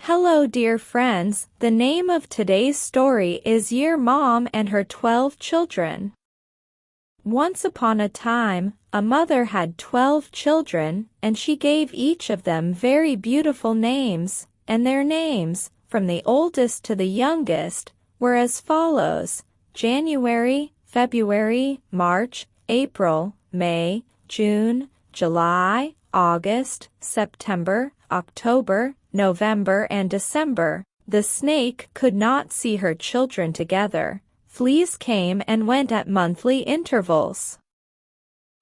Hello dear friends, the name of today's story is Your Mom and Her 12 Children. Once upon a time, a mother had 12 children, and she gave each of them very beautiful names, and their names, from the oldest to the youngest, were as follows: January, February, March, April, May, June, July, August, September, October, November and December. The snake could not see her children together. Fleas came and went at monthly intervals.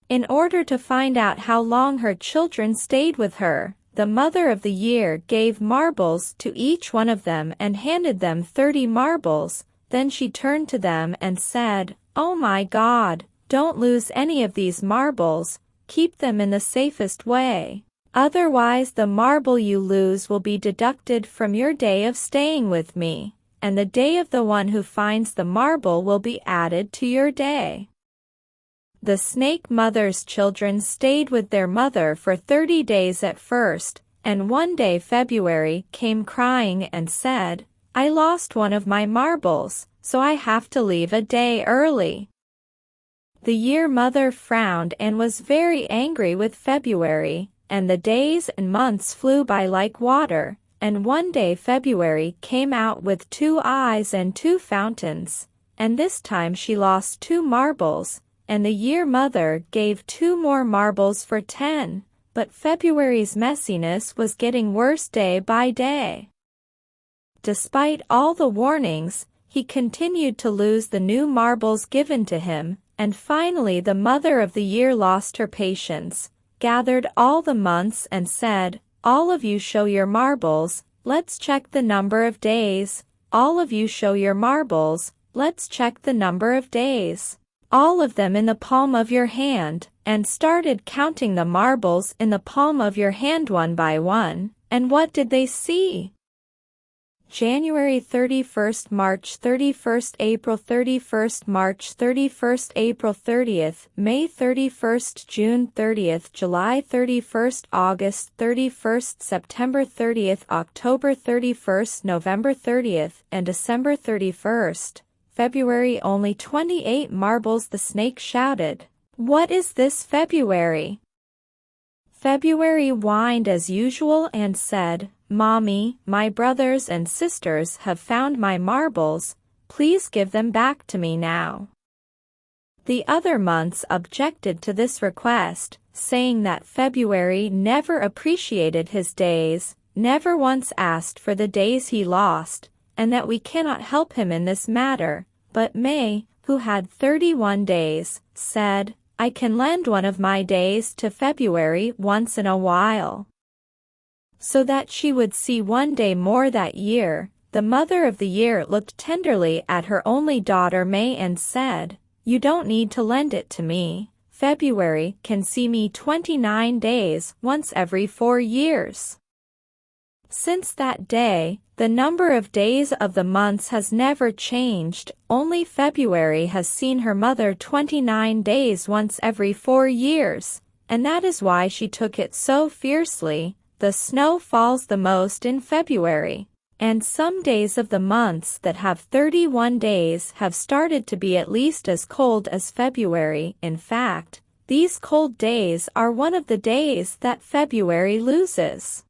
In order to find out how long her children stayed with her, the Mother of the Year gave marbles to each one of them and handed them 30 marbles. Then she turned to them and said, "Oh my God, don't lose any of these marbles. Keep them in the safest way. Otherwise the marble you lose will be deducted from your day of staying with me, and the day of the one who finds the marble will be added to your day." The snake mother's children stayed with their mother for 30 days at first, and one day February came crying and said, "I lost one of my marbles, so I have to leave a day early." The Year Mother frowned and was very angry with February, and the days and months flew by like water, and one day February came out with 2 eyes and 2 fountains, and this time she lost 2 marbles, and the Year Mother gave 2 more marbles for 10, but February's messiness was getting worse day by day. Despite all the warnings, he continued to lose the new marbles given to him, and finally the Mother of the Year lost her patience, gathered all the months and said, "All of you show your marbles, let's check the number of days. All of you show your marbles, let's check the number of days. All of them in the palm of your hand," and started counting the marbles in the palm of your hand one by one, and what did they see? January 31st, March 31st, April 31st, March 31st, April 30th, May 31st, June 30th, July 31st, August 31st, September 30th, October 31st, November 30th, and December 31st. February only 28 marbles. The snake shouted, "What is this, February?" February whined as usual and said, "Mommy, my brothers and sisters have found my marbles. Please give them back to me now." The other months objected to this request, saying that February never appreciated his days, never once asked for the days he lost, and that we cannot help him in this matter. But May, who had 31 days, said, "I can lend one of my days to February once in a while." So that she would see one day more that year, the Mother of the Year looked tenderly at her only daughter May and said, "You don't need to lend it to me. February can see me 29 days once every 4 years." Since that day, the number of days of the months has never changed. Only February has seen her mother 29 days once every 4 years, and that is why she took it so fiercely. The snow falls the most in February, and some days of the months that have 31 days have started to be at least as cold as February. In fact, these cold days are one of the days that February loses.